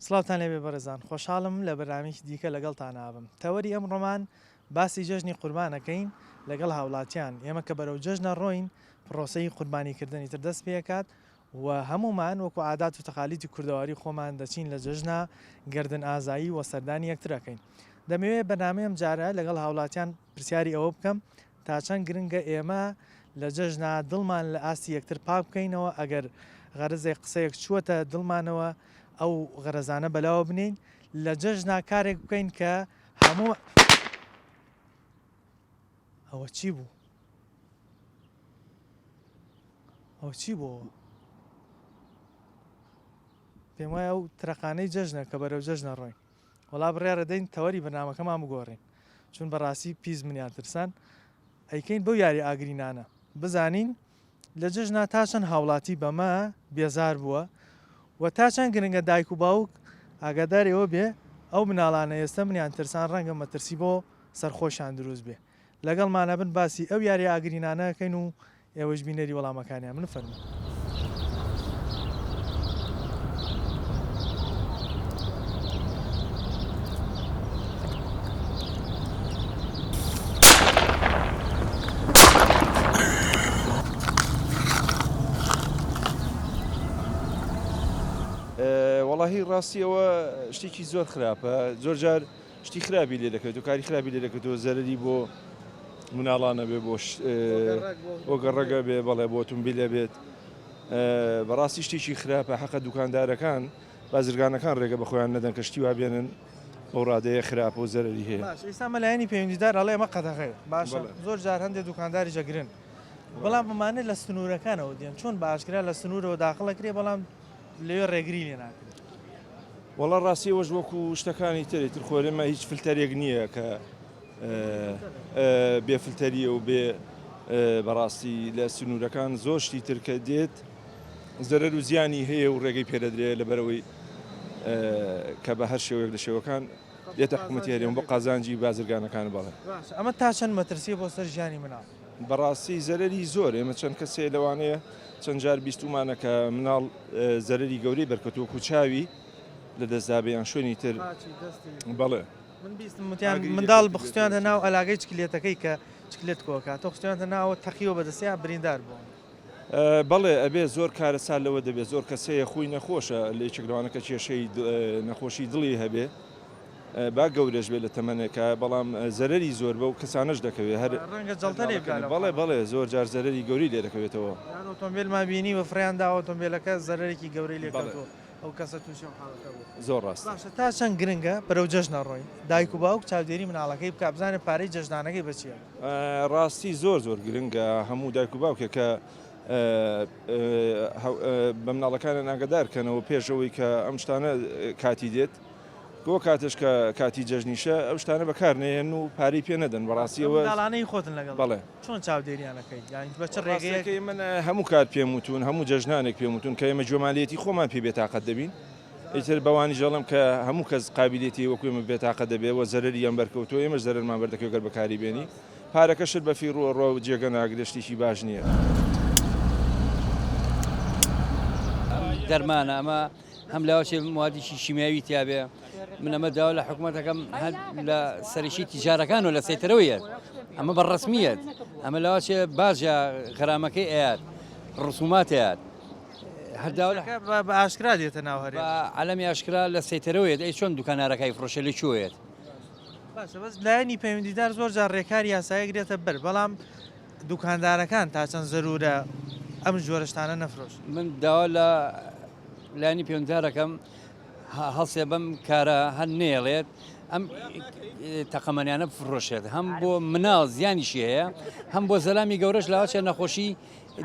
سڵاوتان لێبێ بەڕێزان خۆشحاڵم لە بەرنامێکی دیکە لەگەڵتان نابم. تەوەری ئەمڕۆمان باسی جەژنی قوربانەکەین لەگەڵ هاوڵاتیان. ئێمە کە بەرەو جەژنە ڕۆین پرۆسەی قوربانیکردنی تر دەست پێکات و هەمومان وەکو عادات و تەقالیدی کوردەواری خۆمان دەچین لە جەژنە گردن ئازایی و سەردانی یەکترەکەین. دەمەوێت بەنامەیەم جارە لەگەڵ هاوڵاتیان پرسیاری ئەوە بکەم تا چەند گرنگە ئێمە لە جەژنە دڵمان لە ئاستی یەکتر پاک بکەینەوە ئەگەر غەرزێک قسەیەک چووەتە دڵمانەوە ئەو غەرەزانە بەلاوە بنین لە جەژنا کارێک بکەین کە هەموو ئەوە چی بوو؟ ئەوە چی بوو؟ پێم وایە ئەو ترەقانەی جەژنە کە بەرەو جەژنە ڕۆین. وەڵا بڕیارە دەین تەوەری بەرنامەکەمان بگۆڕین چون بەڕاستی پیس منیان ترسان ئەیکەین بەو یاری ئاگرینانە بزانین لە جەژنا تا چەند هاوڵاتی بەمە بێزار بووە و تا چەند گرنگە دایک و باوک ئاگادارەوە بێ ئەو مناڵانە ئێستا منیان ترسان ڕەنگە مەترسی بۆ سەرخۆشیان دروست بێ. لەگەڵمانە بن باسی ئەو یاری ئاگرینانەکەین و ئێوەش بینەری وەڵامەکانیان من فەرموو. وەڵاهی ڕاستیەوە شتێکی زۆر خراپە زۆر جار شتی خراپی لێ دەکەوێت و کاری خراپی لێ دەکەوێتەوە زەرری بۆ مناڵانە بێ بۆ گەڕەگە بێ بەڵێ بۆ ئۆتۆمبیلە بێت بەڕاستی شتێکی خراپە حەقە دوکاندارەکان بازرگانەکان ڕێگە بە خۆیان نەدەن کە شتی وا بێنن ئەو ڕادەیە خراپە و زەرری هەیە. ئێستا مەلایەنی پەیوەندیدار ئەڵێ ئەمە قەدەغەیە باشە زۆر جار هەندێک دوکانداری جەگرن بەڵام بمانێت لە سنوورەکانەوە دێن چۆن باشکرا لە سنوورەوە داخڵەکرێ بەڵام لێوێ ڕێگری لێ ناکرێت. وەڵا ڕاستیەوەش وەکو شتەکانی تر خۆرێمە هیچ فلتەرێک نییە کە بێ فلتەریە و بێ بەڕاستی لە سنوورەکان زۆر شتی ترکە دێت زەرەر و زیانی هەیە و ڕێگەی پێدەدرێت لەبەرەوەی کە بە هەر شێوەیەک لە شێوەکان دێتە حکوومەتی هەرێم بۆ قازانجی بازرگانەکان بەڵێ. ئەمە تا چەند مەترسیە بۆ سەر ژیانی مناڵ؟ بەڕاستی زەرەری زۆر ئێمە چەند کەسێ لەوانەیە چەند جار بیستمانە کە مناڵ زەرەری گەورەی بەرکەوتووەکو چاوی لە دەستدابیان شوێنی تر بەڵێ من بیستمتیان منداڵ بخستیانە ناو ئەلاگەی چکلێتەکەی کە چکلێت کۆکات تۆ خستیانە ناوە تەقیەوە بەدەستیا بریندار بووە. بەڵێ ئەبێ زۆر کارە سال لەوە دەبێت زۆر کەسەیە خۆی نەخۆشە لە چێکلوانەکە کێشەی نەخۆشی دڵی هەبێ با گەورەش بێت لە تەمەنێکە بەڵام زەرری زۆر بە و کەسانش دەکەوێت هەر ڕەنگە جەڵتە لێ بەڵێ زۆر جار زەرری گەوری لێ دەکەوێتەوە. ئۆتۆمبیلمان بینی وە فریاندا ئۆتۆمبیلەکە زەرێکی گەورەی لێکاتەوە ئەو کەسە تووشی حاڵەکە بوو. زۆر ڕاست باشە تا چەند گرنگە بەرەو جەژنە ڕۆین دایک و باوک چاودێری مناڵەکەی بکە بزانێت پارەی جەژنانەکەی بچیە. ڕاستی زۆر گرنگە هەموو دایک و باوکێک کە بە مناڵەکانە ناگەدارکەنەوە پێشەوەی کە ئەم شتانە کاتی دێت بۆ کاتش کە کاتی جەژنیشە ئەو شتانە بەکارنێن و پارەی پێ نەدەن بەڕاستیەوە داڵانەی خۆتن لەگەڵ بەڵێ چۆن چاودێریانەکەی یانی بە چ ڕێگەیەکەی من هەموو کار پێم وتون هەموو جەژنانێک پێم وتون کە ئێمە جوێمالیەتی خۆمان پێ بێتاقەت دەبین ئیتر بەوانی ژەڵم کە هەموو کەس قابلیەتی وەکو ئێمە بێتاقەت دەبێت و زەرری ئەم بەرکەوتووە ئێمەش زەرمان بەردەکەوێت گەر بەکاری بێنی پارەکەشت بەفی ڕۆ جێگە ناگرشتیشی باش نییە. دەرمانە ئەمە هەم لاوەچێ موادیشی شیمیاوی تیاابێ من ئەمە داوا لە حکوومەتەکەم لە سەرشی تیجارەکان و لە سەیتەرەوەیەت ئەمە بەڕسمیەت ئەمە لاوەچێ باژە غەرامەکەی ئەیات ڕسوماتیات هەرداوا بە ئاشکرا دێتە ناو هەرێ عەلەمی ئاشکرا لە سەیتەرەوەیەت ئەی چۆن دوکانارەکەی فڕۆشە لە چۆیەت. باشە بەس لایەنی پەیوەندیدار زۆر جار ڕێکاری یاسایەک دێتە بەر بەڵام دوکاندارەکان تا چەند زەرورە ئەم جۆرەشتانە نەفرۆش. من داوا لە لایەنی پەیوەندیدارەکەم هەڵسێ بەم کارە هەر نێڵێت ئەم تەقەمەنیانە بفرۆشێت هەم بۆ مناڵ زیانیشی هەیە هەم بۆ زەلامی گەورەش لاوەچێ نەخۆشی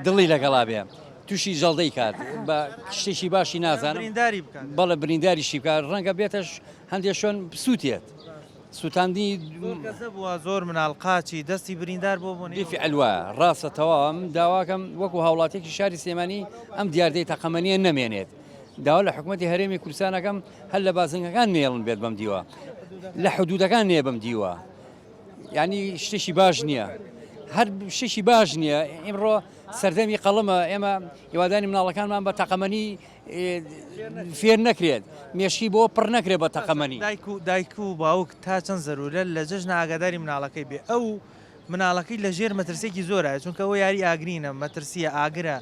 دڵی لەگەڵا بێ تووشی ژەڵدەی کات بە شتێکی باشی نازانم بەڵێ برینداریشی بکات ڕەنگە بێتەش هەندێک شوێن سووتێت سووتاندی بووە زۆر مناڵ قاچی دەستی بریندار بۆ بوونی ئەلوە ڕاستە تەواو ئەم داواکەم وەکو هاوڵاتێکی شاری سلێمانی ئەم دیاردەی تەقەمەنیە نەمێنێت داوا لە حکوومەتی هەرێمی کوردستانەکەم هەر لە بازنگەکان نێڵن بێت بەم دیوە لە حدودەکان نێ بەم دیوە یعنی شتێکی باش نییە هەر شەشی باش نییە ئێمڕۆ سەردەمی قەڵمە ئێمە هیوادانی مناڵەکانمان بە تەقەمەنی فێر نەکرێت مێشکی بۆ پڕ نەکرێت بە تەقەمەنی دایک و باوک تا چەند زەرورە لە جەژنە ئاگاداری مناڵەکەی بێ ئەو مناڵەکەی لە ژێر مەترسێکی زۆرە چونکە ئەو یاری ئاگرینە مەترسیە ئاگرە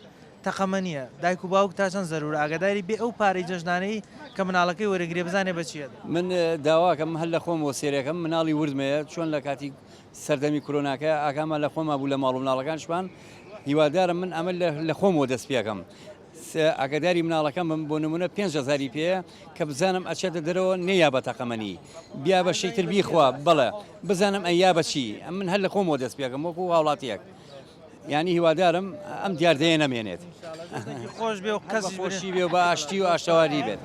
تەقەمەنیە دایک و باوک تا چەند زەرور ئاگاداری بێ ئەو پارەی جەژنانەی کە مناڵەکەی وەرەگرێ بزانێ بەچیە من داواکەم هەر لە خۆم بۆ سێرەکەم مناڵی وردمەیە چۆن لە کاتی سەردەمی کۆرۆناکە ئاگامان لە خۆما بوو لە ماڵ و مناڵەکان شوان هیوادارم من ئەمە لە خۆمەوە دەست پێەکەم ئاگاداری مناڵەکەم بۆ نمونە 5,000 پێ کە بزانم ئەچێتە دەرەوە نەیا بە تەقەمەنی بیا بە شەیتر بیخوا بەڵێ بزانم ئەیا بەچی من هەر لە خۆمەوە دەست پێەکەم وەکو هاوڵاتیەک یعنی هیوادارم ئەم دیاردەیە نەمێنێت خۆش بێ و خۆشی بێ و بە ئاشتی و ئاشتەواری بێت.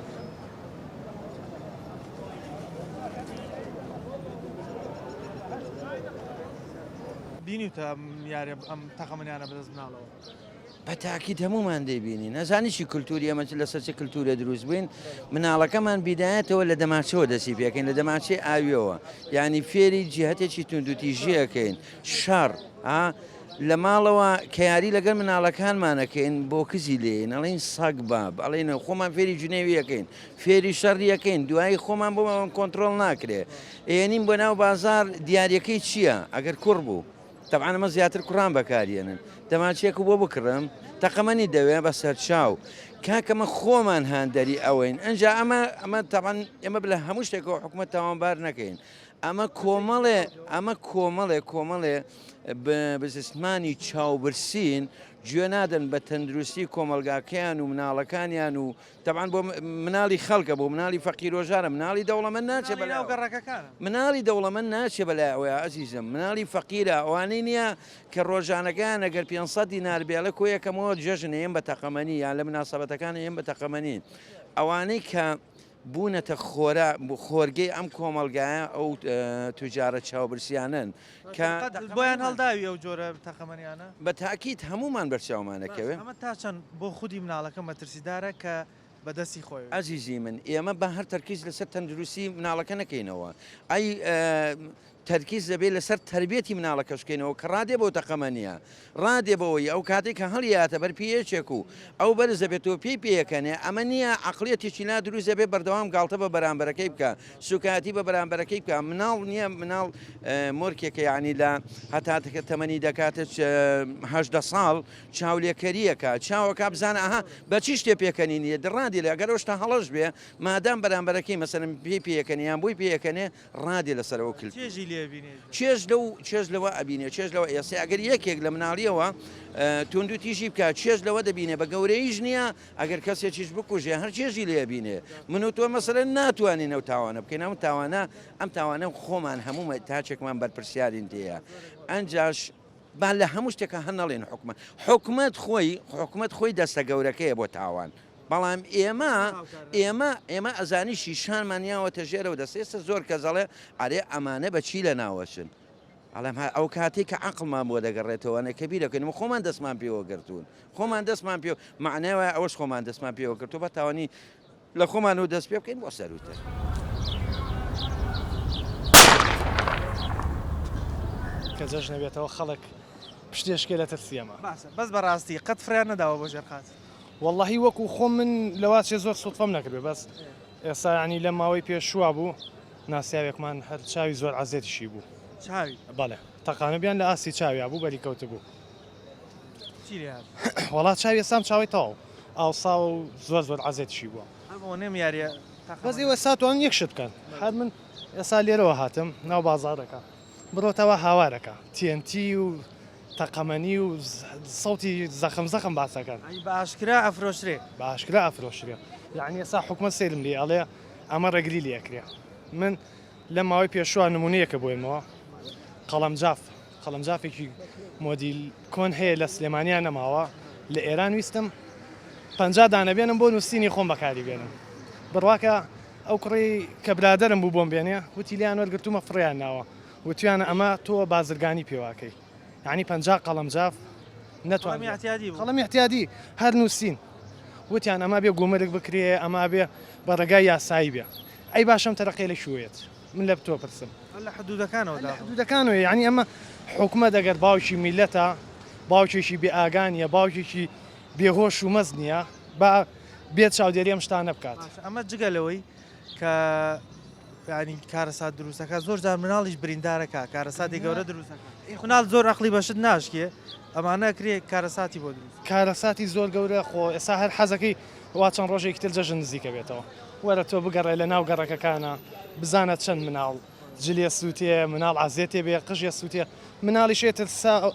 بینی تا یاری ئەم تەقەمەنیانە بەدەست مناڵەوە بە تاکید هەمومان دەیبینی نەزانیشی کللتوری ئەمە لەسەر چه کللتورە دروست بووین مناڵەکەمان بیدایەتەوە لە دەماچەوە دەسی پێکەین لە دەماچەی ئاویەوە یعنی فێری جیهەتێکی توندوتیژیەکەین شەڕ لە ماڵەوە کەیاری لەگەر مناڵەکانمانەکەین بۆ کزی لێن ئەڵین سەگ باب ئەڵێن خۆمان فێری جنێویەکەین فێری شەڕیەکەین دوایی خۆمان بۆ کۆنتترۆل ناکرێ ئێنیم بۆ ناو بازار دیارەکەی چییە ئەگەر کوڕ بوو طبعا ئەمە زیاتر کوڕان بەکارێنن دەماچێک بۆ بکڕم تەقەمەنی دەوێ بە سەرچاو کاکەمە خۆمان هاندەری ئەوەین ئەنجا ئەمە تاوان ئێمە لە هەموو شتێکەوە حکوومەت تاوانبار نەکەین ئەمە کۆمەڵێ بزسمانی چاوبرسین گوێ نادەن بە تەندروستی کۆمەلگاکەیان و مناڵەکانیان و تەبان بۆ مناڵی خەڵکە بۆ مناڵی فەقیرۆژارە مناڵی دەوڵەمەند ناچێت بەلاو گەڕەکەکانە مناڵی دەوڵەمەند ناچێت بەلای ئەوەیە ئەزیزم مناڵی فەقیرە ئەوانەی نییە کە ڕۆژانەکان ئەگەر 500 دینار بێڵە کۆ یەکەمەوە جەژن ئێم بە تەقەمەنی یان لە مناسەبەتەکان ئێم بە تەقەمەنین ئەوانەی کە بوونەتە خۆرگەی ئەم کۆمەلگایە ئەو توجارە چاوبرسیانن کە بۆیان هەڵداوی ئەو جۆرە تەقەمەنیانە بە تاکیت هەمومان بەرچاومانەکەوێ ئەمە تا چەند بۆ خودی مناڵەکە مەترسیدارە کە بەدەستی خۆی ئەزیزی من ئێمە بە هەر تەرکیز لەسەر تەندروستی مناڵەکە نەکەینەوە ئەی تەرکیز دەبێت لەسەر تربێتی مناڵەکەشکێنەوە کە ڕادێ بۆ تەقەمەنیە ڕادێ بەوەی ئەو کاتێک کە هەڵیاتە بەر پێچێک و ئەو بەرز دەبێتەوە پێی پێەکەنێ ئەمە نییە عقلێتێکی لا دروست دەبێت بەردەوام گاڵتە بە بەرامبەرەکەی بکە سوکاتی بە بەرامبەرەکەی بکە مناڵ نییە مناڵ مۆرکێکە یعنی لە هەتاتەکە تەمەنی دەکاتێت 18 ساڵ چاولێکەریەکە چاوەکە بزانە ئەها بە چی شتێ پێکەنی نیە دڕادی لە ئەگەر شتا هەڵەش بێ مادام بەرامبەرەکەی مەسەرم پێی پێەکەنیان بۆی پێەکەنێ ڕادێ لەسەرەوە کلت چێژ لەوە ئەبینێ چێژ لەوە ئێستا ئەگەر یەکێک لە مناڵیەوە توندو تیژی بکات چێژ لەوە دەبینێ بە گەورەیش نییە ئەگەر کەسێکیش بکوژێ هەر چێژی لێ بینێ من و تۆ مەسەرە ناتوانین ئەو تاوانە بکەین ئەم تاوانە خۆمان هەموو تاچێکمان بەرپرسیارین تەیە ئەنجاش با لە هەموو شتێکە هەنەڵێن حکومەت خۆی دەستە گەورەکەیە بۆ تاوان بەڵام ئێمە ئەزانیشی شانمانیاوەتە ژێرەوە دەستێستا زۆر کەزەڵێ ئارێ ئەمانە بەچی لە ناوەچن ئەو کاتێک کە عقلمان بۆ دەگەڕێتەوە نەکە بیرەکەین خۆمان دەستمان پێوە گرتوون خۆمان دەستمان پێ معنەوە ئەوەش خۆمان دەستمان پێوە گرتو بە تاوانی لە خۆمان و دەست پێ بکەین بۆ سەروتر کە جەژ نەبێتەوە خەڵک پشتێشکێ لە تەرسیەمە بەس بەڕاستی قەت فریان نەداوە بۆ ژێرخات واللهی وەکو خۆم من لەواتێ زۆر سوتفەم نەکردێ بەس ئێستا ینی لە ماوەی پێشووا بوو ناسیاوێکمان هەر چاوی زۆر عەزێتیشی بوو چاوی بەڵێ تەقانە بیان لە ئاسی چاویا بوو بەری کەوتە بوو وڵات چاوی ئێستام چاوی تەواو ئاوسا و زۆر عەزێتیشی بووە نێم یاریە بەس ئێوە ساتوان یەک شت بکەن هەر من ئێستا لێرەوە هاتم ناو بازارەکە بڕۆتەوە هاوارەکە TNT و تەقەمەنی و سەوتی زەخم باسەکەن باشکرا ئەفرۆشرێ باشکرا ئەفرۆشرێ یعنی ئێستا حکومەت سێرم لێ ئەڵێ ئەمە ڕێگری لێکرێ من لە ماوەی پێشوە نمونەیەکە بۆیمەوە قەڵەمجافێکی مۆدیل کۆن هەیە لە سلێمانیان نەماوە لە ئێران ویستم 50 دانە بێنم بۆ نووسینی خۆم بەکاری بێنم بڕواکە ئەو کوڕی کە برادرم بوو بۆم بێنێ وتی لیان وەرگرتومە فڕیان ناوە وتیانە ئەمە تۆ بازرگانی پێواکەی یعنی 50 قەڵەمجاف نەتوانێت قەڵەمی احتیادی هەر نووسین وتیان ئەمە بێ گومرگ بکرێ ئەمە بێ بە ڕێگای یاسایی بێ ئەی باشم تەرەقی لە شوێت من لە بتۆ پرسم لە حدودەکانەوە دا حدودەکانەوە یعنی ئەمە حکومە دەگەر باوکی میلەتە باوکێکی بێ ئاگانیە باوکێکی بێهۆش و مەز نییە با بێت چاودێری ئەم شتانە بکات ئەمە جگەلەوەی کە ینی کارەسات دروستەکە زۆر جار مناڵیش بریندارەکە کارەساتی گەورە دروستەکە مناڵ زۆر عقلی بەشت ناشکێ ئەمانە کرێ کارەساتی بۆ دروست کارەساتی زۆر گەورە خۆ ئێستا هەر حەزەکەی وا چەند ڕۆژێکی تر جەژن نزیکە بێتەوە وەرە تۆ بگەڕێ لە ناو گەڕەکەکانە بزانە چەند مناڵ جلێ سووتێ مناڵ عزیێتێ بێ قژە سووتێ مناڵیشێ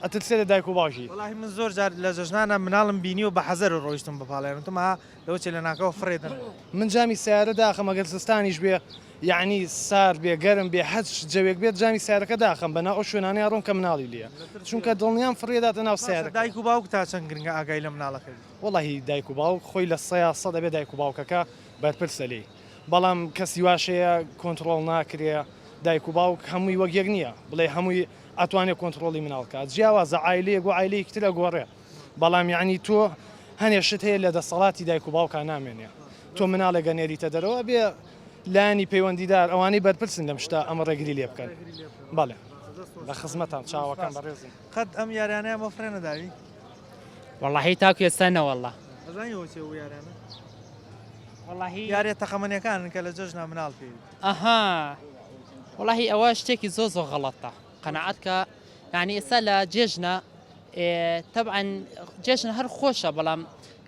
ئەترسێ لە دایک و باوژی وڵی من زۆر جار لە جژنانە مناڵم بینی و بە حەزەر ڕۆیشتم بەپاڵێنتمە لەوچێ لە ناکەەوە فڕێدن من جامی سیارە داخەم ئەگەر سستانیش بێ یعنی سار بێ گەرم بێ حەج جەوێک بێت جامی سیارەکە داخەم بەنا ئەو شوێنانەیە ڕۆم کە مناڵی لێە چونکە دڵنیام فڕێداتە ناو سیارە دایک و باوک تا چەند گرنگە ئاگای لە مناڵەکەی وڵی دایک و باوک خۆی لە سە دەبێت دایک و باوکەکە بەرپرسە لێ بەڵام کەسی واشەیە کۆنتترۆل ناکرێ دایک و باوک هەمووی وەگەک نییە بڵێ هەمووی ئەتوانێت کۆنتترۆلی مناڵکات جیاوازە ئایلەیە گۆ ئایلەیەکتر لە گۆڕێ بەڵام یعنی تۆ هەنێشت هەیە لە دەسەڵاتی دایک و باوکە نامێنێ تۆ مناڵێ گەنێریتە دەرەوە بێ لانی پەیوەندیدار ئەوانەی بەرپرسن لەم شتا ئەمە ڕێگری لێ بکەن بەڵێ بە خزمەتان چاوەکان بەڕێزم قەت ئەم یاریانەیە مە فرێنە داوی والله تاکو ئێستانە والله ئەزانی وچێ و یارانە والله یاریە تەقەمەنیەکان کە لە جژنا مناڵ پێ ئەها والله ئەوە شتێکی زۆ غەڵەتە قەنەعەتکە یعنی ئێستا لە جێژنە طبعا جێژن هەر خۆشە بەڵام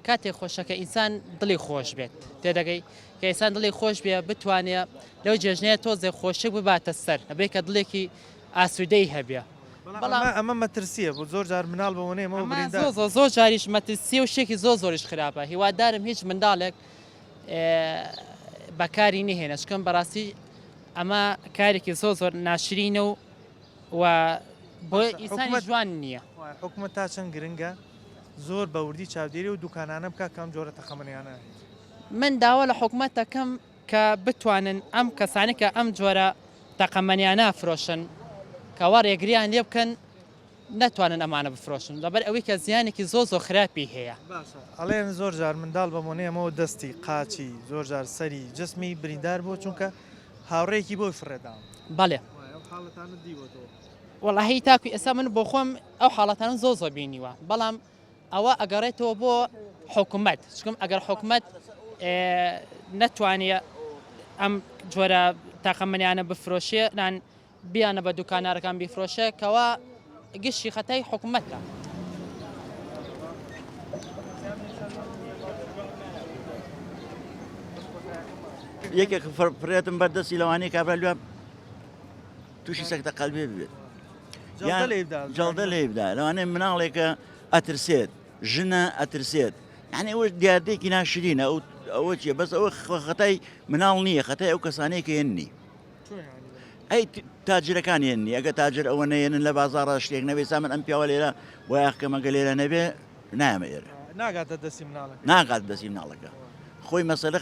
کاتێک خۆشەکە ئینسان دڵی خۆش بێت تێدەگەی کە ئینسان دڵی خۆش بێ بتوانێت لەو جێژنەیە تۆزێ خۆشک بباتە سەر ئەبێ کە دڵێکی ئاسوودەی هەبێ ئەمە مەترسیە بۆ زۆر جار مناڵ بەوەنێمەوە بریندار زۆر جاریش مەترسی و شتێکی زۆریش خراپە هیوادارم هیچ منداڵێک بەکاری نهێنە چکەم بەڕاستی ئەمە کارێکی زۆر ناشرینە و بۆ ئینسانی جوان نییە حکومە تا چەند گرنگە زۆر بەوردی چاودێری و دوکانانە بکە کەم جۆرە تەقەمەنیانە من داوا لە حکومەت دەکەم کە بتوانن ئەم کەسانی کە ئەم جۆرە تەقەمەنیانە فرۆشن کەوا ڕێگریان لێ بکەن ناتوانن ئەمانە بفرۆشن لەبەر ئەوەی کە زیانێکی زۆر خراپی هەیە ئەڵێن زۆر جار منداڵ بەمونەیەمەوە دەستی قاچی زۆر جار سەری جسمی بریندار بۆ چونکە هاوڕێکی بۆی فرێدا بەڵێ وەڵاهی تاکوی ئێستا من بۆ خۆم ئەو حاڵەتانە زۆر بینیوە بەڵام ئەوە ئەگەڕێتەوە بۆ حکوومەت چکم ئەگەر حکوومەت نەتوانێت ئەم جۆرە تاقەمەنیانە بفرۆشێنان بیانە بە دوکانارەکان بیفرۆشە کەوا گشتی خەتای حکوومەتە یەکێک فرێتم بەردەستی لەوانەیە کابرا لێ تووشی سەکتە قەلبێ بێت جەڵدە لێ بدا لەوانەیە مناڵێکە ئەترسێت ژنە ئەترسێت یعنی ئەوە دیاردەیەکی ناشرینە ئەوە چیە بەس ئەوە خەتای مناڵ نییە خەتای ئەو کەسانەیە کە هێننی ئەی تاجرەکان هێننی ئەگە تاجر ئەوە نەێنن لە بازاڕە شتێک نەبێت سامن ئەم پیاوە لێرە بۆ یاخکەمەگە لێرە نەبێ نامە ئێرە ناگاتە دەستی مناڵە ناگات دەستی مناڵەکە خۆی مەسەلە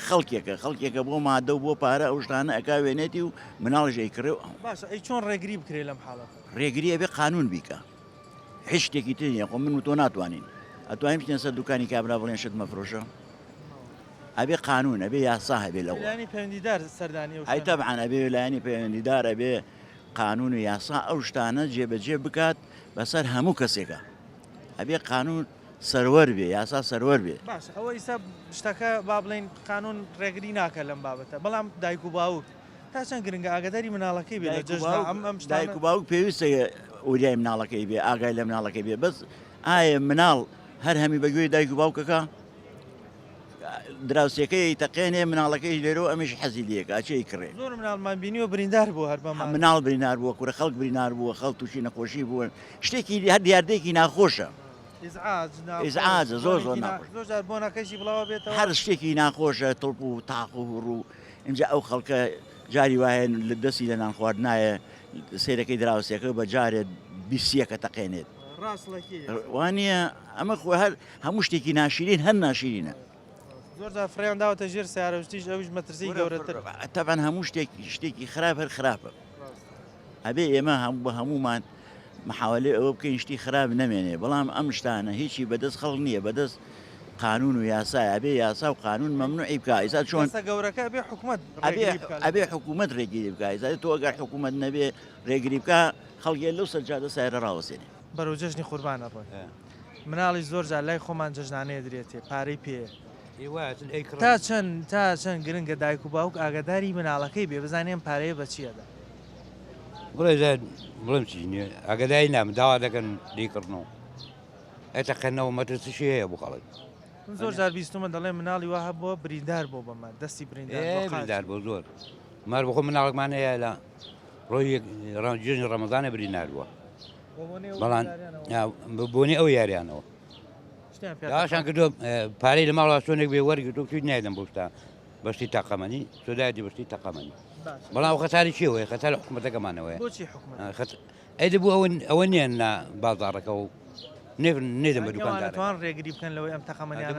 خەڵکێکە بۆ مادە و بۆ پارە ئەو شتانە ئەکا وێنێتی و مناڵژ ئەیکڕێ باشە ئەی چۆن ڕێگری بکرێ لەم حاڵەت ڕێگری ئەبێ قانون بیکە هیچ شتێکی ترنیە خۆ من و تۆ ناتوانین ئەتوانین بچین سەر دوکانی کابرا بڵێن شت مەفرۆشە ئەبێ قانون ئەبێ یاسا هەبێ لەوە لانی پەیوەندیدار سەردانی ئەی تەبعان ئەبێ لایەنی پەیوەندیدار ئەبێ قانون و یاسا ئەو شتانە جێبەجێ بکات بەسەر هەموو کەسێکە ئەبێ قانون سەروەر بێ یاسا سەروەر بێ باش ئەوە ئیسا شتەکە با بڵین قانون ڕێگری ناکە لەم بابەتە بەڵام دایک و باوک تا چەند گرنگە ئاگاداری مناڵەکەی بێ لە جژنا ئەم دایک و باوک پێویستە ئوریای مناڵەکەی بێ ئاگای لە مناڵەکەی بێ بەس ئایا مناڵ هەر هەمی بەگوێی دایک و باوکەکە دراوسەکەی تەقێنێ مناڵەکەی لێرەوە ئەمیش حەزی لەکە ئاچی کڕێ زۆر مناڵمان بینیوە بریندار بوو هەر بەمان مناڵ برینار بووە کوورە خەڵک برینار بووە خەڵ تووشی نەخۆشی بووە شتێکی هەر دیاردەیەکی ناخۆشە ئیزعاجە زۆر زۆر بۆ ناکەشی بڵاوە بێتەوە هەر شتێکی ناخۆشە تڵپ و تاق و ڕوو اینجا ئەو خەڵکە جاری وایە لە دەستی لە نان خواردنایە سیرەکەی دراوسەکە بە جارێت بیسیەکە تەقێنێت وانە ئەمە خۆ هەر هەموو شتێکی ناشرین هەر ناشرینە زۆر فریان داوەتە ژێر سیارەشتیش ئەوش مەترسی گەورەتر تەبەن هەموو شتێکی خراپ هەر خراپە ئەبێ ئێمە بە هەمومان محاولێ ئەوە بکەین شتی خراپ نەمێنێ بەڵام ئەم شتانە هیچی بەدەست خەڵ نییە بەدەست قانون و یاسای ئەبێ یاسا و قانون مەمنوعی بکە ئیسا چۆن دەستە گەورەکە ئەبێ حکوومەت ئەبێ حکوومەت ڕێگیری بکە ئیسا تۆ ئەگەر حکوومەت نەبێ ڕێگیری بکە خەڵکی لەو سەرجادە سایرە ڕاوەسێنێ بەرەو جەژنی قوربانە ڕۆی مناڵی زۆر جار لای خۆمان جەژنانەیە درێتێ پارەی پێ تا چەند گرنگە دایک و باوک ئاگاداری مناڵەکەی بێ بزانێن پارەیە بە چیەدا بڵم چینێ ئەگەدای نام داوا دەکەن دیکردنەوە ئەتەقەنەوە مەترسیشی هەیە بۆ خەڵک زۆر جار بیستمە دەڵێ مناڵی وا هەبووە بریندار بۆ بەمە دەستی بریندار بۆ زۆر مار بخۆ مناڵکمان هەیە لە ڕۆی جێژنی ڕەمەزانە بریندار بووە بەڵام بۆنی ئەو یاریانەوە داشان کردو پارەی لە ماڵ چۆنێک بێ وەرگتو توی نایدەم بۆ شتا بەشتی تاقەمەنی سودایەتی بەشتی تاقەمەنی بەڵام خەتاری چیەوەی خەتار حکوومەتەکەمانەوەی ئەی دەبوو ئەوە نییە لە بازاڕەکە و نێدەم بە دوکانداران ڕێگری بکەن لەوەی ئەم تەقەمەنیان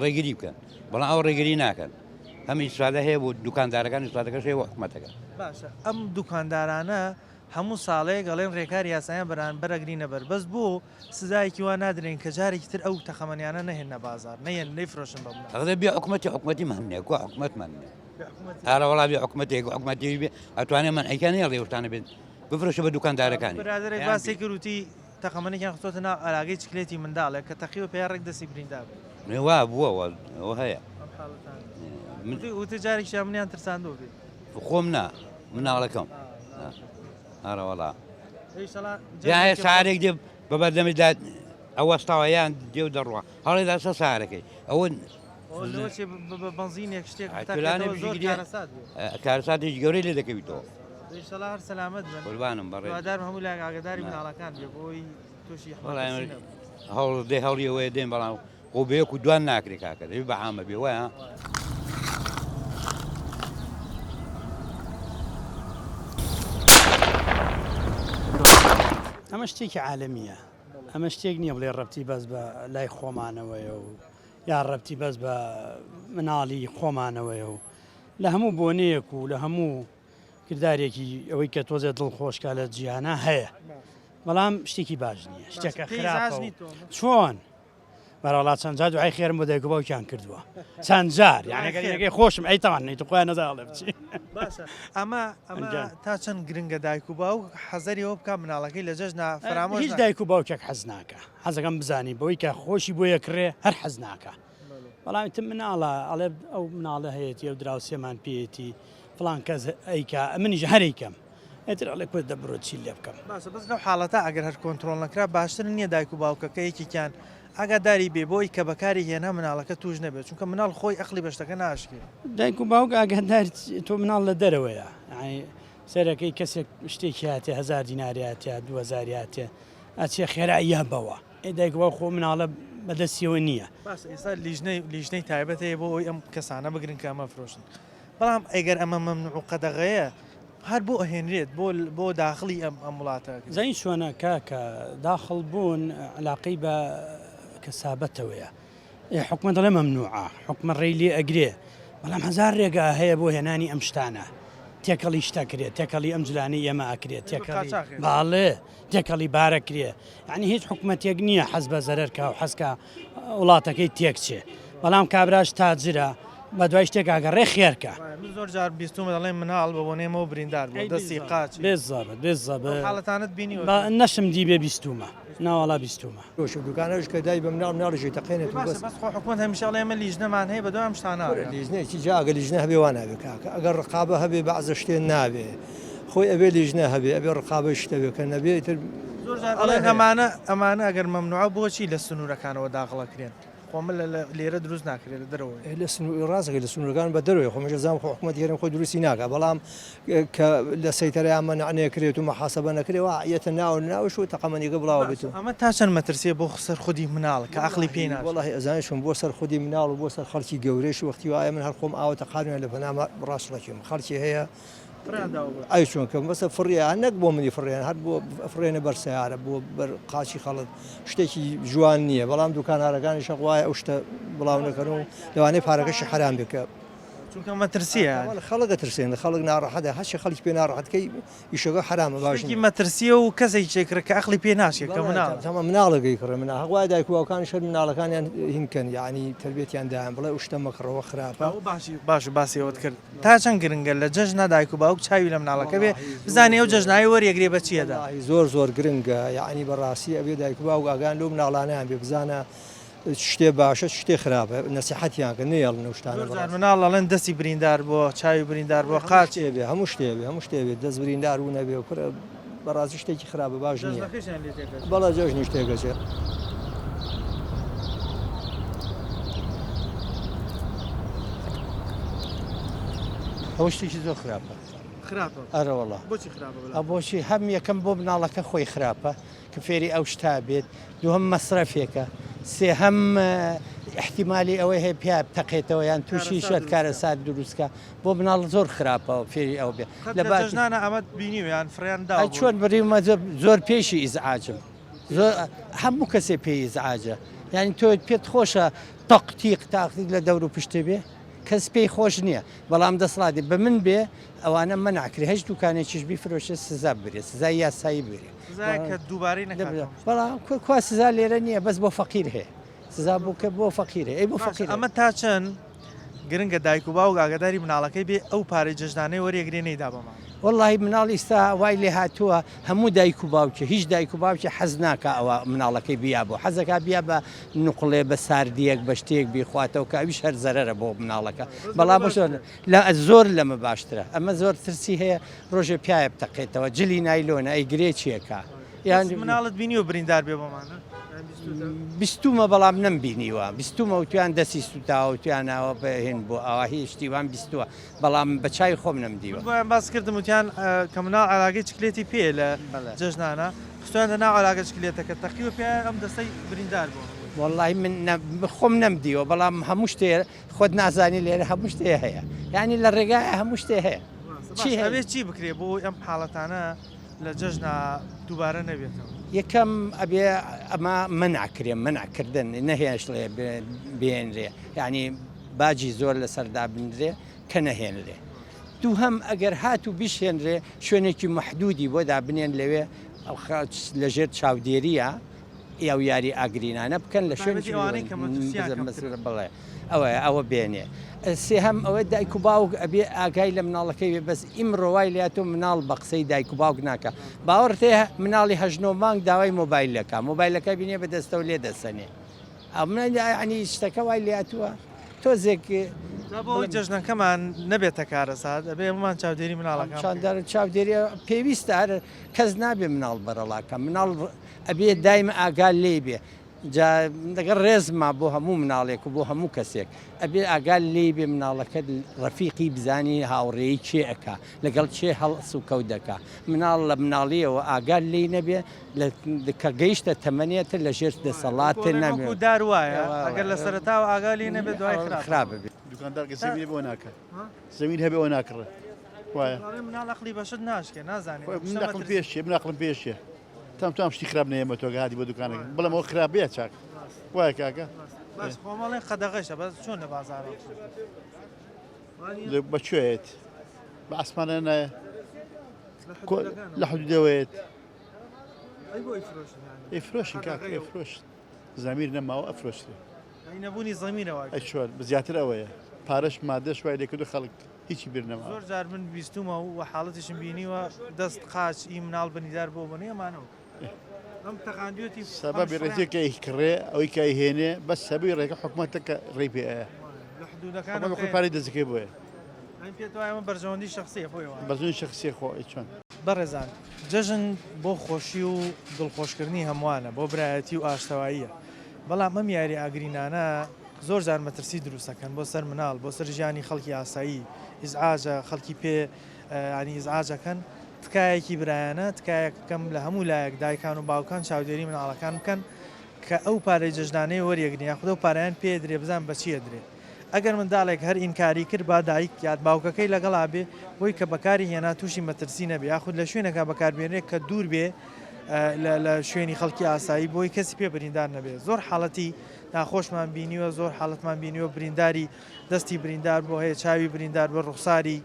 ڕێگیری بکەن بەڵام ئەو ڕێگەری ناکەن هەم ئیسفادە هەیە بۆ دوکاندارەکان ئیسفادەکەش هەیە بۆ حکوومەتەکە باشە ئەم دوکاندارانە هەموو ساڵەیە گەڵێن ڕێکاری یاسایان بەران بەرەگرینە بەر بەس بۆ سزایکی وا نادرێن کە جارێکی تر ئەو تەقەمەنیانە نەهێنە بازار نەیەن نەیفرۆشن بە ئەغدە بێ حکوومەتی مهمنێ کو حکوومەتمانێ هەرە وڵا بێ حکوومەتی بێ ئەتوانێت من ئەیکانی ڕێوشتانە بێت بفرۆشە بە دوکاندارەکانی برادێک باسی کروتی تەقەمەنێکیان خۆتە ناو ئاراگەی چکلێتی منداڵێک کە تەقیوە پێ ڕێک دەستی بریندار وا بووە ئەوە هەیە وتە جارێکیان منیان ترساندۆ بێت خۆم نا مناڵەکەم هەرە وڵا هەیە سارێک دێ بە بەردەمیدا ئەوەستاوەیان دێ و دەڕوە هەڵێدا سە سارەکەی ئەوە بەنزینێک شتێک کارساتێک گەورەی لێ دەکەویتەوە هەر سەلامەت قوربانم بەڕێدار هەموو لا ئاگاداری مناڵەکان بێ بۆی تووشی هەوڵ دێ هەڵیەوەی دێن بەڵام خۆ بەیەک و دوان ناکرێ کاکە دەبێ بە عامە بێ وایە ئەمە شتێکی عالەمیە ئەمە شتێک نییە بڵێ ڕەبتی بەس بە لای خۆمانەوەیە و یا ڕەبتی بەس بە مناڵی خۆمانەوەیە و لە هەموو بۆنەیەک و لە هەموو کردارێکی ئەوەی کە تۆزێت دڵخۆشکە لە جیهانە هەیە بەڵام شتێکی باش نییە شتێکە خراپە چۆن بەراڵات چەند جار دوعای خێرم بۆ دایک و باوکیان کردووە چەند جار یانەکەی خۆشم ئەیتەوان نەیت خۆیان نەزاڵێ بچی ئەمە تا چەند گرنگە دایک و باوک حەزەری ئەوە بکە مناڵەکەی لە جەژنا فرامۆژ هیچ دایک و باوکێک حەز ناکە حەزەکەم بزانی بەوەی کە خۆشی بۆ یەکڕێ هەر حەز ناکە بەڵامی تم مناڵە ئەڵێ ئەو مناڵە هەیەی ئەو دراوسێمان پێێتی فڵان کەس ئەیکە منیش هەرێکم ئەتر ئەڵێ کوێ دەبڕۆ چی لێ بکەم بەس لەو حاڵەتە ئەگەر هەر کۆنتترۆل نەکرا باشتر نییە دایک و باوکەکە یەکێکیان ئاگاداری بێ بۆی کە بەکاری هێنا مناڵەکە توش نەبێت چونکە مناڵ خۆی ئەقلی بەشتەکە ناشکێ دایک و باوک ئاگاداری تۆ مناڵ لە دەرەوەیە سەرەکەی کەسێک شتێکی هاتێ 1000 دیناریاتە 2000 ئەچێ خێراییە بەوە دایک و خۆ مناڵە بەدەستیەوە نییە ئێستا لیژنەی تایبەت هەیە بۆ ئەوی ئەم کەسانە بگرن کە ئەمە فرۆشن بەڵام ئەگەر ئەمە مەمنوع و قەدەغەیە هەر بۆ ئەهێنرێت بۆ داخلی ئەم وڵاتە زەین چۆنە کاکە داخڵ بوون علاقەی بە کەسابەتەوەیە حکومە دەڵێ مەمنوعە حکومە ڕێی لێ ئەگرێ بەڵام 1000 ڕێگا هەیە بۆ هێنانی ئەم شتانە تێکەڵی شتەکرێت تێکەڵی ئەم جلانەی ئێمە ئەکرێت باڵێ تێکەڵی بارەکرێ ینی هیچ حکومەتێک نییە حەز بە زەرەرکە و حەزکە وڵاتەکەی تێکچێ بەڵام کابراش تاجرە بە دوای شتێک ئاگەڕێ خێرکە زۆر جار بیستمە دەڵێن مناڵ بە بۆنێمەوە بریندار بوو دەستی قاچ بێزەبێ حاڵەتانت بینی نەشم دی بێ بیستمە ناوەڵا بیستمە دوکانەش کە دای بە مناڵژی تەقێنێت حکومت هەمیشە ئێمە لیژنەمان هەیە بە دوام شتانە لیژنێکی جاگە لیژنە هەبێ وان نابێ کاکە ئەگەر ڕقابە هەبێ بەعزە شتێن نابێ خۆی ئەبێ لیژنە هەبێ ئەبێ ڕقابە شتەبێ کە نەبێت ئەمانە ئەگەر مەمنوع بۆچی لە سنوورەکانەوە داخڵەکرێن خۆمە لێرە دروست ناکرێت دەرەوە لە ڕاستەکە لە سنوورەکان بە دەروی خۆمەژە زانام حکومەت هێرم خۆی دروستی ناکە بەڵام کە لە سەیتەرەیان مەنەکرێت و مەحاسەبە نەکرێەوە یەتە ناوش و تەقەمەنیگە بڵاوە بێت ئەمە تا چەند مەترسیە بۆ سەر خودی مناڵ کە عقلی پێ ناچێت وەڵاهی ئەزانشم بۆ سەر خودی مناڵ و بۆ سەر خەڵکی گەورەش وەختی وایە من هەر خۆم ئاوەتە قانونە لە بەنامە ڕاستڵەکیم خەڵکی هەیە ئەی چۆنکە بەسە فڕیان نەک بۆ منی فڕیان هەر بۆ فڕێنە بەر سیارە بۆ بەر قاچی خەڵت شتێکی جوان نییە بەڵام دوکانارەکانی شەق وایە ئەو شتە بڵاو نەکەن و لەوانەیە پارەکەشی حرام بکە چونکە مەترسیە خەڵک دەترسێن خەڵک ناڕەحەتە هەرچی خەڵکی پێ ناڕەحەتکەی ئیشەکە حرامە باشی مەترسیە و کەسێک چێکرە کە ئەخلی پێ ناشێت کە مناڵ تەمە مناڵەکەی کڕە منە هەوای دایک و باوکان شەر مناڵەکانیان هینکەن یعنی تربێتیان دایان بڵێ شتە مەکڕەوە خراپە باش باسیەوەت کرد تا چەند گرنگە لە جەژنا دایک و باوک چاوی لە مناڵەکە بێ بزانێ ئەو جەژنایی وەریەگرێ بە چیەدا زۆر گرنگە یعنی بەڕاستی ئەبێ دایک و باوک ئاگان لەو مناڵانیان بێ بزانە شتێ باشە شتێ خراپە نەسیحەتیان کە نێڵن شتانە مناڵ ئەڵێن دەستی بریندار بۆ چاوی بریندار بۆ قاچ بێ هەموو شتێ بێت دەست بریندار و نەبێ و کورە بەڕاستی شتێکی خراپە باش نییە بەڵا جەژنی شتێکەچێت ئەو شتێکی زۆر خراپە ئەرەوەڵا بۆچی هەم یەکەم بۆ مناڵەکە خۆی خراپە کە فێری ئەو شتا بێت دووهەم مەسرەفێکە سێ هەم احتیمالی ئەوەی هەیە پیا بتەقێتەوە یان تووشی شێت کارە سات دروستکە بۆ مناڵ زۆر خراپەوە فێری ئەو بێت لە باشنانە ئەمەد بینیویان فریاندا چۆن بڕیمە زۆر پێشی ئیزعاجم زۆر هەموو کەسێ پێی ئیزعاجە یعنی تۆ پێت خۆشە تەقتیق تاقتیق لە دەور و پشتێ بێ کەس پێی خۆش نییە بەڵام دەسڵاتی بە من بێ ئەوانە مەناکری هەچ دوکانێکیش بیفرۆشە سزا برێت سزای یاسایی برێت دووبارەی بەڵام کوا سزا لێرە نییە بەس بۆ فەقیر هەیە سزا بوو کە بۆ فەقیرە ئەی بۆ فەقیر ئەمە تا چەند گرنگە دایک و باوک ئاگاداری مناڵەکەی بێ ئەو پارەی جەژنانەی وەریەگرێ نەیدا بەمان واللهی مناڵ ئێستا وای لێ هاتووە هەموو دایک و باوکە هیچ دایک و باوکە حەز ناکە ئەوە مناڵەکەی بیا بۆ حەزەکە بیا بە نوقڵێ بە ساردیەک بە شتێک بیخواتەوە کە ئەویش هەر زەرەرە بۆ مناڵەکە بەڵام زۆر لەمە باشترە ئەمە زۆر ترسی هەیە ڕۆژێ پیاە بتەقێتەوە جلی نایلۆنە ئەی گرێ چیەکە یان مناڵت بینی و بریندار بێ بۆمانە بیستومە بەڵام نەمبینیوە بیستومە و تویان دەستی سوتاوە تویانەوە بهێن بۆ ئەوە هیچ شتیوان بیستووە بەڵام بە چای خۆم نەمدیوە بۆیان باس کردم وتیان کە مناڵ علاگەی چکلێتی پێ لە جەژنانە خستوان ناو علاگە چکلێتەکە تەقیوە پێ ئەم دەستەی بریندار بوو واللهی من خۆم نەمدیوە بەڵام هەموو شتێ خۆت نازانی لێرە هەموو شتێ هەیە یعنی لە ڕێگای هەموو شتێ هەیە چی بکرێ بۆ ئەم حاڵەتانە لە جەژنا دووبارە نەبێتەوە یەکەم ئەبێ ئەمە منعکردن نەهێنش لێ بێنرێ یعنی باجی زۆر لەسەردا بنرێ کە نەهێنرێ دووهەم ئەگەر هات و بیشێنرێ شوێنێکی محدودی بۆ دابنێن لەوێ لەژێر چاودێریە ئەو یاری ئاگرینانە بکەن لە شوێنی بڵێ ئەوە بێنێ سێ هەم ئەوە دایک و باوک ئەبێ ئاگای لە مناڵەکەی وێ بەس ئیمڕۆوای لاتۆ مناڵ بە قسەی دایک و باوک ناکە باوەڕ هەیە مناڵی هەژنۆ مانگ داوای مۆبایلەکە بینێ بە دەستەوە لێ دەسەنێ ئەمنی شتەکە وای لاتووە تۆزێک جەژنەکەمان نەبێتە کارەسات ئەبێ ئەمەمان چاودێری مناڵەکان چاودێری پێویستە هەر کەس نابێ مناڵ بەرەڵاکە مناڵ ئەبێ دایمە ئاگال لێ بێ لەگەڵ ڕێزما بۆ هەموو مناڵێک و بۆ هەموو کەسێک ئەبێ ئاگال لێ بێ مناڵەکە ڕەفیقی بزانی هاوڕێی چێ ئەکا لەگەڵ چێ هەڵس و کەوت دەکا مناڵ لە مناڵیەوە ئاگال لێ نەبێ کە گەیشتە تەمەنێتە لە ژێر دەسەڵاتێ نەبێ دار وایە ئەگەر لە سەرەتاوە ئاگالی نەبێت دوای خراپە بێت دوکاندارکە زەمینی بۆ ناکە زەمین هەبێ ئەوە ناکڕێ وایە مناڵ عەقلی بەشت ناشکێ نازانێت مناقڵم پێشیە مناقڵم پێشیە تام شتی خراپ نەیەمە تۆ هاتی بۆ دوکانەکە بڵێم ئەوە خراپ بێت چاک وایە کاکە خۆمەڵێن قەدەغەشە بەس چۆن لە بازارە بەکوێیت بە ئاسمانە نایە لە حدودەوەیت ئەیفرۆشن کاکە ئەیفرۆشت زەمیر نەماوە ئەفرۆشتێ نەبوونی زەمینەوە چۆن بزیاتر ئەوەیە پارەش مادەش وای لێکردو خەڵک هیچی بیر نەما زۆر جار من بیستومە و حاڵەتیشم بینیوە دەست قاچ ئی مناڵ بەنیدار بۆ بنێ ئەمانەوە ئەم تەقاندوێتی سەبەبی ڕێزێکی کڕێ ئەوەی کای هێنێ بەس سەبەی ڕێگە حکوومەتەکە ڕێی پێ لە حدودەکان خۆی پارەی دەزەکەی بۆیە پێێتەوە بەرژەوەندی شخصیە بۆیەوە بەرزوی شخصی خۆ چۆن بەڕێزان جەژن بۆ خۆشی و دڵخۆشکردنی هەمووانە بۆ برایەتی و ئاشتەواییە بەڵام ئەم یاری ئاگرینانە زۆر جار مەترسی دروستەکەن بۆ سەر مناڵ بۆ سەر ژیانی خەڵکی ئاسایی ئیزعاجە خەڵکی پێ ینی ئیزعاجەکەن تکایەکی برایانە تکایەکەم لە هەموو لایەک دایکان و باوکان چاودێری مناڵەکان بکەن کە ئەو پارەی جەژنانەی وەریەگرنی یاخودە و پارەیان پێ درێ بزان بەچیە درێ ئەگەر منداڵێک هەر ئینکاری کرد با دایک یاد باوکەکەی لەگەڵا بێ بۆی کە بەکاری هێنا تووشی مەترسی نەبێ یاخود لە شوێنەکە بەکاربێنێت کە دوور بێ لە شوێنی خەڵکی ئاسایی بۆی کەسی پێ بریندار نەبێ زۆر حاڵەتی ناخۆشمان بینیوە زۆر حاڵەتمان بینیوە برینداری دەستی بریندار بۆ هەیە چاوی بریندار بە ڕوخساری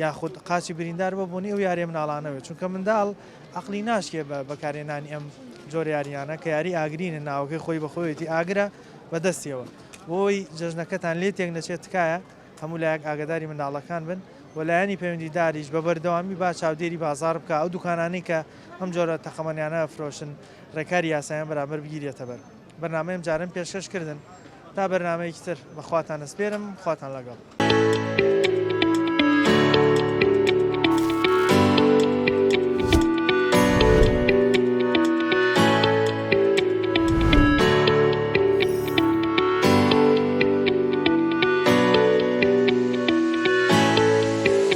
یاخود قاچی بریندار بە بوونی ئەو یاری مناڵانەوە چونکە منداڵ عقلی ناشکێ بە بەکارێنانی ئەم جۆر یاریانە کە یاری ئاگرینە ناوەکەی خۆی بەخۆیەتی ئاگرە بەدەستیەوە بۆی جەژنەکەتان لێ تێک نەچێت تکایە هەموو لایەک ئاگداری منداڵەکان بن وەلایەنی پەیوەندیداریش بە بەردەوامی با چاودێری بازار بکە ئەو دوکانانەی کە ئەم جۆرە تەقەمەنیانە فرۆشن ڕێکاری یاسایان بەرامبەر بگیرێتە بەر بەرنامەیەم جارم پێشکەشکردن تا بەرنامەیەکی تر بەخواتان ئەسپێرم خواتان لەگەڵ